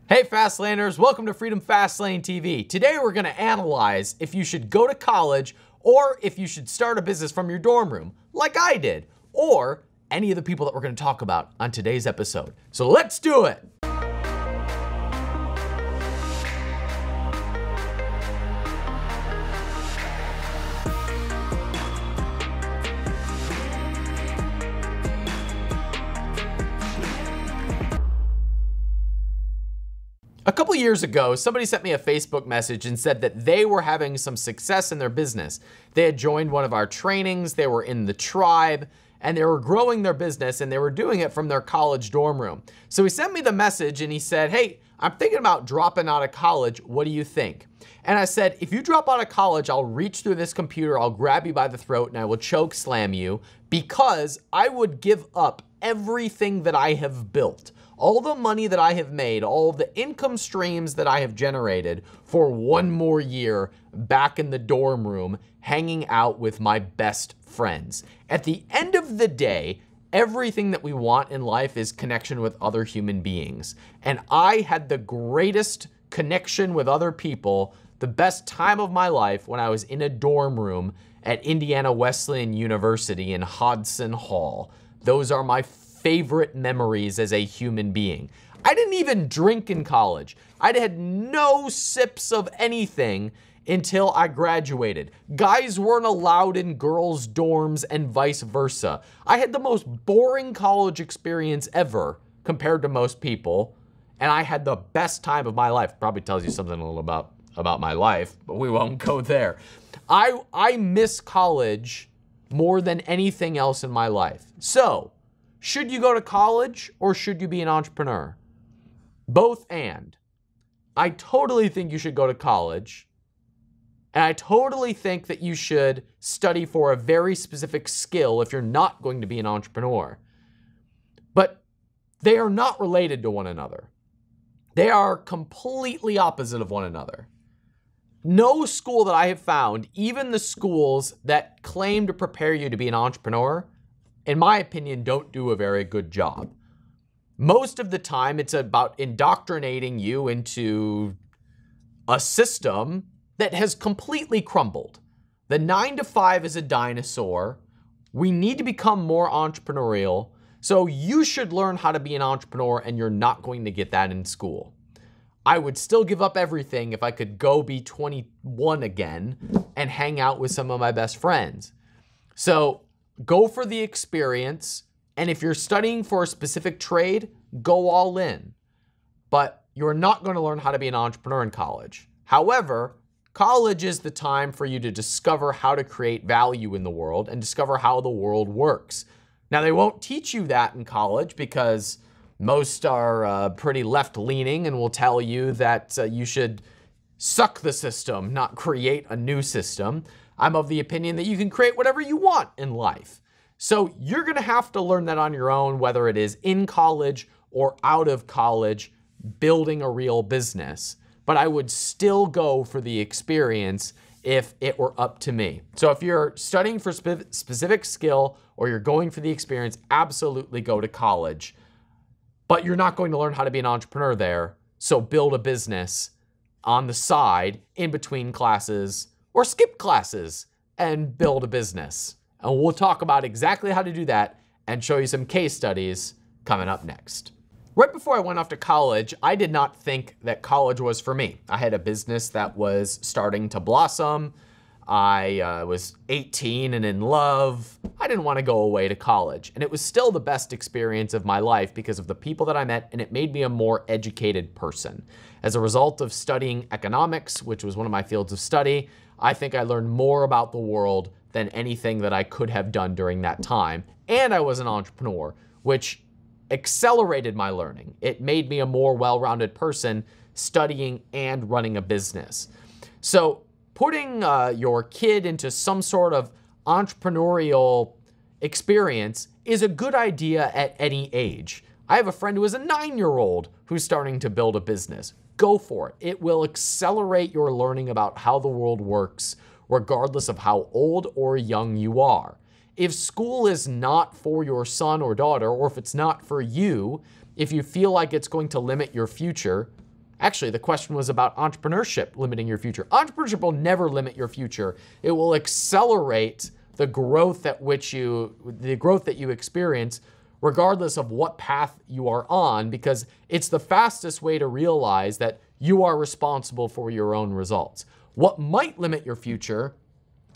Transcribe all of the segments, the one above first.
Hey Fastlaners, welcome to Freedom Fastlane TV. Today we're going to analyze if you should go to college or if you should start a business from your dorm room, like I did, or any of the people that we're going to talk about on today's episode. So let's do it! A couple years ago, somebody sent me a Facebook message and said that they were having some success in their business. They had joined one of our trainings, they were in the tribe, and they were growing their business, and they were doing it from their college dorm room. So he sent me the message and he said, hey, I'm thinking about dropping out of college. What do you think? And I said, if you drop out of college, I'll reach through this computer, I'll grab you by the throat, and I will choke slam you, because I would give up everything that I have built, all the money that I have made, all the income streams that I have generated for one more year back in the dorm room, hanging out with my best friends. At the end of the day, everything that we want in life is connection with other human beings. And I had the greatest connection with other people, the best time of my life, when I was in a dorm room at Indiana Wesleyan University in Hodson Hall. Those are my favorite memories as a human being. I didn't even drink in college. I'd had no sips of anything until I graduated. Guys weren't allowed in girls' dorms and vice versa. I had the most boring college experience ever compared to most people, and I had the best time of my life. Probably tells you something a little about my life, but we won't go there. I miss college more than anything else in my life. So, should you go to college or should you be an entrepreneur? Both and. I totally think you should go to college. And I totally think that you should study for a very specific skill if you're not going to be an entrepreneur. But they are not related to one another. They are completely opposite of one another. No school that I have found, even the schools that claim to prepare you to be an entrepreneur, in my opinion, don't do a very good job. Most of the time, it's about indoctrinating you into a system that has completely crumbled. The 9-to-5 is a dinosaur. We need to become more entrepreneurial. So you should learn how to be an entrepreneur, and you're not going to get that in school. I would still give up everything if I could go be 21 again and hang out with some of my best friends. So go for the experience, and if you're studying for a specific trade, go all in. But you're not going to learn how to be an entrepreneur in college. However, college is the time for you to discover how to create value in the world and discover how the world works. Now, they won't teach you that in college because most are pretty left-leaning and will tell you that you should suck the system, not create a new system. I'm of the opinion that you can create whatever you want in life. So you're going to have to learn that on your own, whether it is in college or out of college, building a real business. But I would still go for the experience if it were up to me. So if you're studying for specific skill or you're going for the experience, absolutely go to college. But you're not going to learn how to be an entrepreneur there. So build a business on the side in between classes, or skip classes and build a business. And we'll talk about exactly how to do that and show you some case studies coming up next. Right before I went off to college, I did not think that college was for me. I had a business that was starting to blossom. I was 18 and in love. I didn't want to go away to college. And it was still the best experience of my life because of the people that I met, and it made me a more educated person. As a result of studying economics, which was one of my fields of study, I think I learned more about the world than anything that I could have done during that time. And I was an entrepreneur, which accelerated my learning. It made me a more well-rounded person studying and running a business. So putting your kid into some sort of entrepreneurial experience is a good idea at any age. I have a friend who is a 9-year-old who's starting to build a business. Go for it. It will accelerate your learning about how the world works, regardless of how old or young you are. If school is not for your son or daughter, or if it's not for you, if you feel like it's going to limit your future, Actually, the question was about entrepreneurship limiting your future. Entrepreneurship will never limit your future. It will accelerate the growth that you experience regardless of what path you are on, because it's the fastest way to realize that you are responsible for your own results. What might limit your future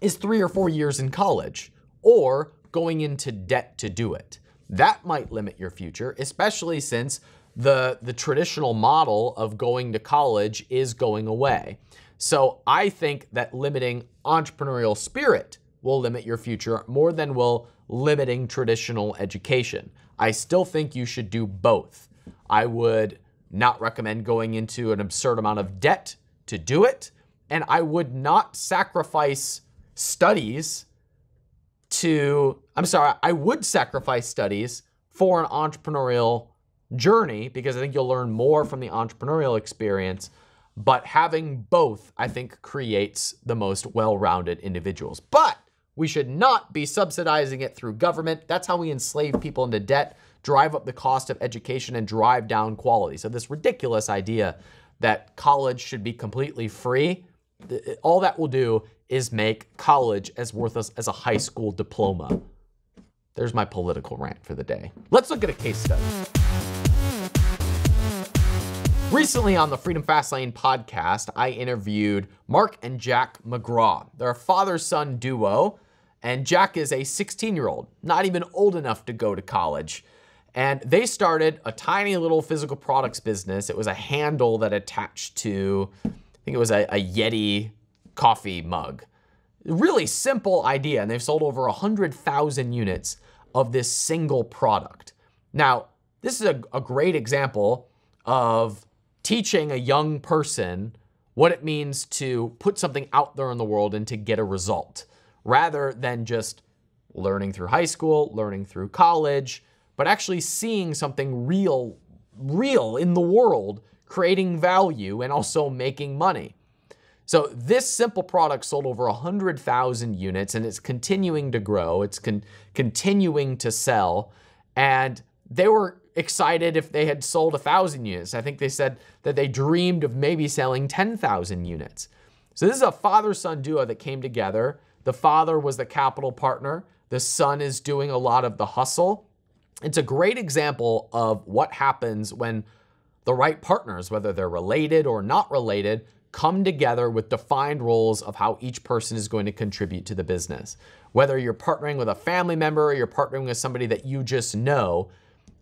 is 3 or 4 years in college or going into debt to do it. That might limit your future, especially since the traditional model of going to college is going away. So I think that limiting entrepreneurial spirit will limit your future more than will limiting traditional education. I still think you should do both. I would not recommend going into an absurd amount of debt to do it, and I would not sacrifice studies I would sacrifice studies for an entrepreneurial journey because I think you'll learn more from the entrepreneurial experience, but having both, I think, creates the most well-rounded individuals. But we should not be subsidizing it through government. That's how we enslave people into debt, drive up the cost of education, and drive down quality. So this ridiculous idea that college should be completely free, all that will do is make college as worthless as a high school diploma. There's my political rant for the day. Let's look at a case study. Recently on the Freedom Fastlane podcast, I interviewed Mark and Jack McGraw. They're a father-son duo, and Jack is a 16-year-old, not even old enough to go to college. And they started a tiny little physical products business. It was a handle that attached to, I think it was a Yeti coffee mug. Really simple idea, and they've sold over 100,000 units of this single product. Now, this is a great example of teaching a young person what it means to put something out there in the world and to get a result, rather than just learning through high school, learning through college, but actually seeing something real in the world, creating value and also making money. So this simple product sold over 100,000 units, and it's continuing to grow. It's continuing to sell, and they were excited if they had sold 1,000 units. I think they said that they dreamed of maybe selling 10,000 units. So this is a father-son duo that came together. The father was the capital partner. The son is doing a lot of the hustle. It's a great example of what happens when the right partners, whether they're related or not related, come together with defined roles of how each person is going to contribute to the business. Whether you're partnering with a family member or you're partnering with somebody that you just know,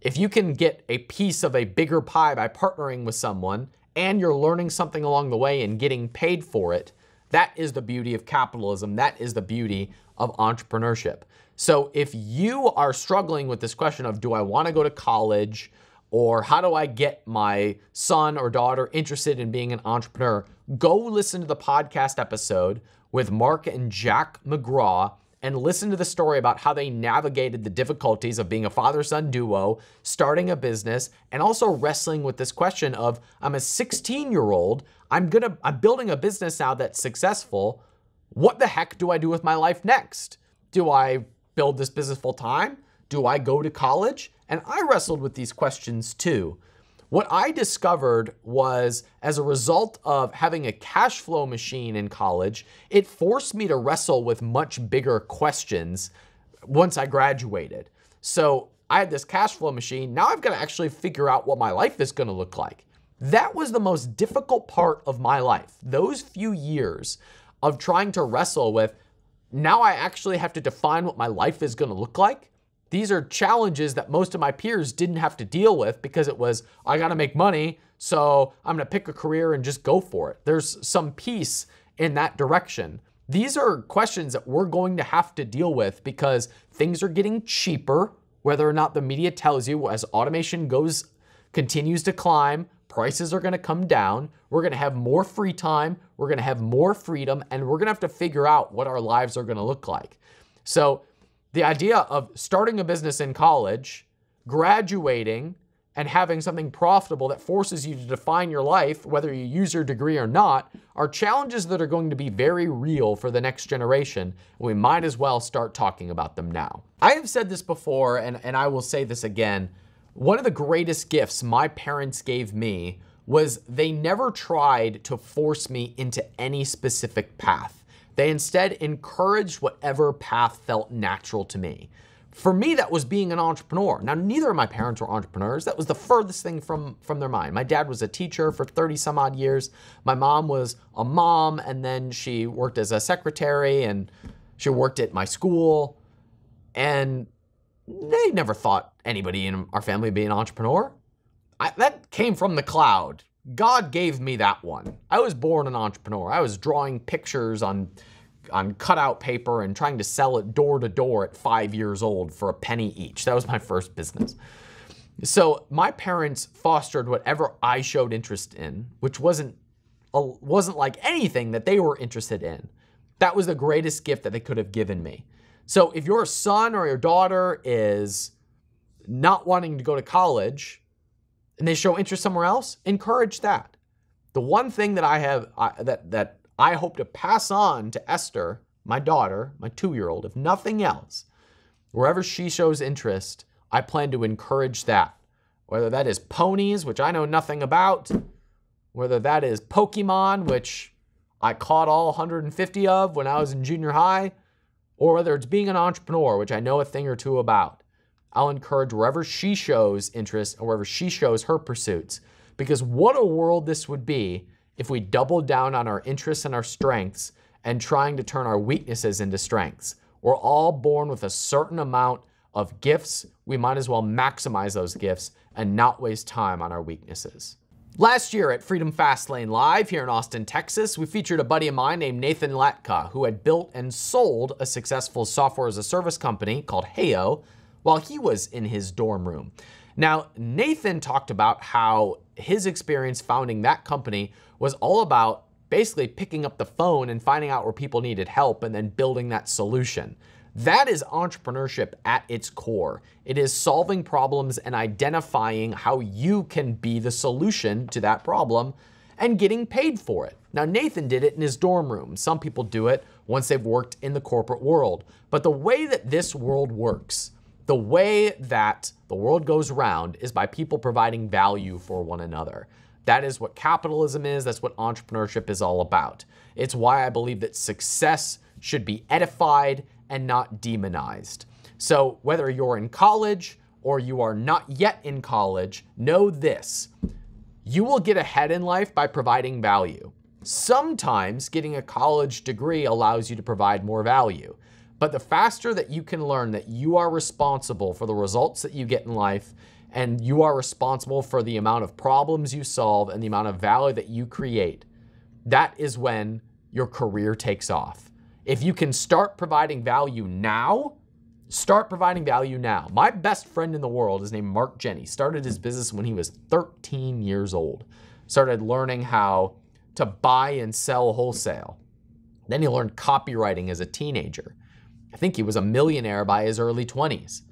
if you can get a piece of a bigger pie by partnering with someone and you're learning something along the way and getting paid for it, that is the beauty of capitalism. That is the beauty of entrepreneurship. So if you are struggling with this question of, do I want to go to college, or how do I get my son or daughter interested in being an entrepreneur, go listen to the podcast episode with Mark and Jack McGraw and listen to the story about how they navigated the difficulties of being a father-son duo, starting a business, and also wrestling with this question of, I'm a 16-year-old, I'm building a business now that's successful. What the heck do I do with my life next? Do I build this business full-time? Do I go to college? And I wrestled with these questions too. What I discovered was, as a result of having a cash flow machine in college, it forced me to wrestle with much bigger questions once I graduated. So I had this cash flow machine. Now I've got to actually figure out what my life is going to look like. That was the most difficult part of my life. Those few years of trying to wrestle with, now I actually have to define what my life is going to look like. These are challenges that most of my peers didn't have to deal with because it was, I got to make money, so I'm going to pick a career and just go for it. There's some peace in that direction. These are questions that we're going to have to deal with because things are getting cheaper, whether or not the media tells you. As automation continues to climb, prices are going to come down. We're going to have more free time. We're going to have more freedom, and we're going to have to figure out what our lives are going to look like. So the idea of starting a business in college, graduating, and having something profitable that forces you to define your life, whether you use your degree or not, are challenges that are going to be very real for the next generation. We might as well start talking about them now. I have said this before, and I will say this again. One of the greatest gifts my parents gave me was they never tried to force me into any specific path. They instead encouraged whatever path felt natural to me. For me, that was being an entrepreneur. Now, neither of my parents were entrepreneurs. That was the furthest thing from their mind. My dad was a teacher for 30 some odd years. My mom was a mom, and then she worked as a secretary, and she worked at my school. And they never thought anybody in our family would be an entrepreneur. That came from the cloud. God gave me that one. I was born an entrepreneur. I was drawing pictures on cutout paper and trying to sell it door to door at 5 years old for a penny each. That was my first business. So my parents fostered whatever I showed interest in, which wasn't like anything that they were interested in. That was the greatest gift that they could have given me. So if your son or your daughter is not wanting to go to college and they show interest somewhere else, encourage that. The one thing that I have that I hope to pass on to Esther, my daughter, my 2-year-old, if nothing else, wherever she shows interest, I plan to encourage that. Whether that is ponies, which I know nothing about, whether that is Pokemon, which I caught all 150 of when I was in junior high, or whether it's being an entrepreneur, which I know a thing or two about. I'll encourage wherever she shows interest or wherever she shows her pursuits. Because what a world this would be if we doubled down on our interests and our strengths and trying to turn our weaknesses into strengths. We're all born with a certain amount of gifts. We might as well maximize those gifts and not waste time on our weaknesses. Last year at Freedom Fastlane Live here in Austin, Texas, we featured a buddy of mine named Nathan Latka, who had built and sold a successful software as a service company called Heyo while he was in his dorm room. Now, Nathan talked about how his experience founding that company was all about basically picking up the phone and finding out where people needed help and then building that solution. That is entrepreneurship at its core. It is solving problems and identifying how you can be the solution to that problem and getting paid for it. Now, Nathan did it in his dorm room. Some people do it once they've worked in the corporate world. But the way that this world works, the way that the world goes around is by people providing value for one another. That is what capitalism is. That's what entrepreneurship is all about. It's why I believe that success should be edified and not demonized. So whether you're in college or you are not yet in college, know this: you will get ahead in life by providing value. Sometimes getting a college degree allows you to provide more value. But the faster that you can learn that you are responsible for the results that you get in life, and you are responsible for the amount of problems you solve and the amount of value that you create, that is when your career takes off. If you can start providing value now, start providing value now. My best friend in the world is named Mark Jenny. Started his business when he was 13 years old. Started learning how to buy and sell wholesale. Then he learned copywriting as a teenager. I think he was a millionaire by his early 20s.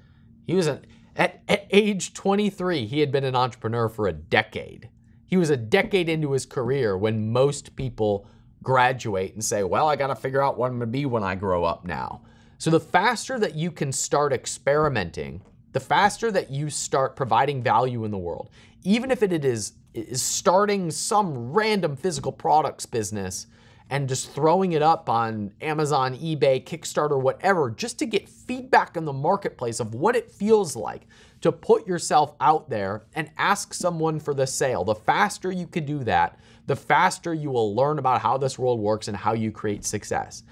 He was at age 23, he had been an entrepreneur for a decade. He was a decade into his career when most people graduate and say, well, I got to figure out what I'm going to be when I grow up now. So the faster that you can start experimenting, the faster that you start providing value in the world, even if it is starting some random physical products business and just throwing it up on Amazon, eBay, Kickstarter, whatever, just to get feedback in the marketplace of what it feels like to put yourself out there and ask someone for the sale. The faster you can do that, the faster you will learn about how this world works and how you create success.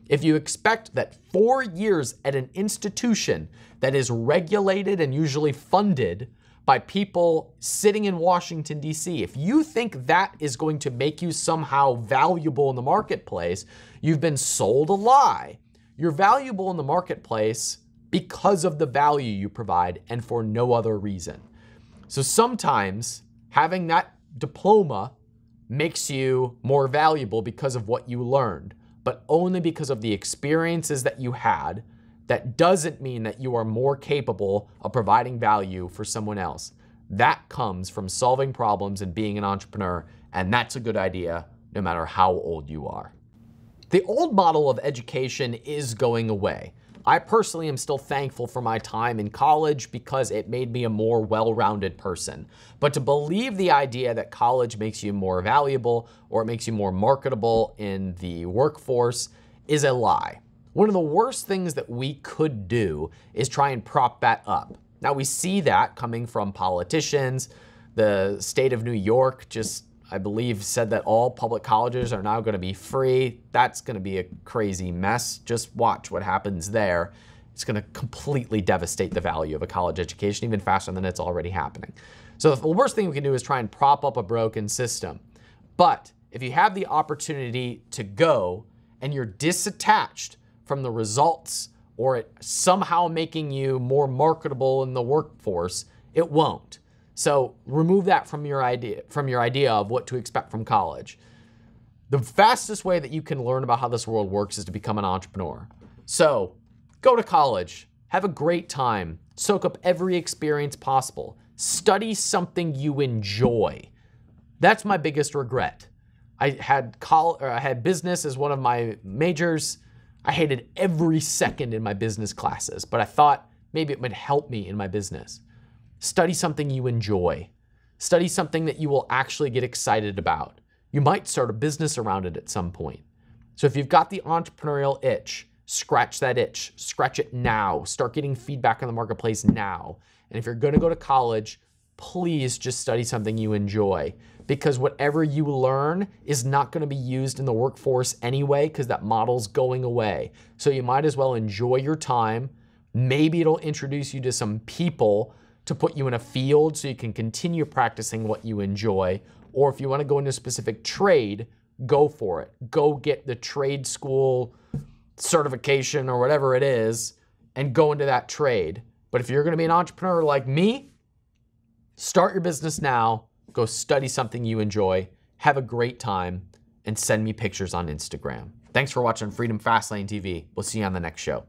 If you expect that 4 years at an institution that is regulated and usually funded by people sitting in Washington, D.C. If you think that is going to make you somehow valuable in the marketplace, you've been sold a lie. You're valuable in the marketplace because of the value you provide and for no other reason. So sometimes having that diploma makes you more valuable because of what you learned, but only because of the experiences that you had. That doesn't mean that you are more capable of providing value for someone else. That comes from solving problems and being an entrepreneur, and that's a good idea no matter how old you are. The old model of education is going away. I personally am still thankful for my time in college because it made me a more well-rounded person. But to believe the idea that college makes you more valuable or it makes you more marketable in the workforce is a lie. One of the worst things that we could do is try and prop that up. Now, we see that coming from politicians. The state of New York just, I believe, said that all public colleges are now going to be free. That's going to be a crazy mess. Just watch what happens there. It's going to completely devastate the value of a college education even faster than it's already happening. So the worst thing we can do is try and prop up a broken system. But if you have the opportunity to go and you're disattached from the results or it somehow making you more marketable in the workforce, it won't. So remove that from your idea of what to expect from college. The fastest way that you can learn about how this world works is to become an entrepreneur. So go to college, have a great time, soak up every experience possible, study something you enjoy. That's my biggest regret. I had business as one of my majors. I hated every second in my business classes, but I thought maybe it would help me in my business. Study something you enjoy. Study something that you will actually get excited about. You might start a business around it at some point. So if you've got the entrepreneurial itch, scratch that itch. Scratch it now. Start getting feedback on the marketplace now. And if you're going to go to college, please just study something you enjoy, because whatever you learn is not going to be used in the workforce anyway, because that model's going away. So you might as well enjoy your time. Maybe it'll introduce you to some people to put you in a field so you can continue practicing what you enjoy. Or if you want to go into a specific trade, go for it. Go get the trade school certification or whatever it is and go into that trade. But if you're going to be an entrepreneur like me, start your business now, go study something you enjoy, have a great time, and send me pictures on Instagram. Thanks for watching Freedom Fastlane TV. We'll see you on the next show.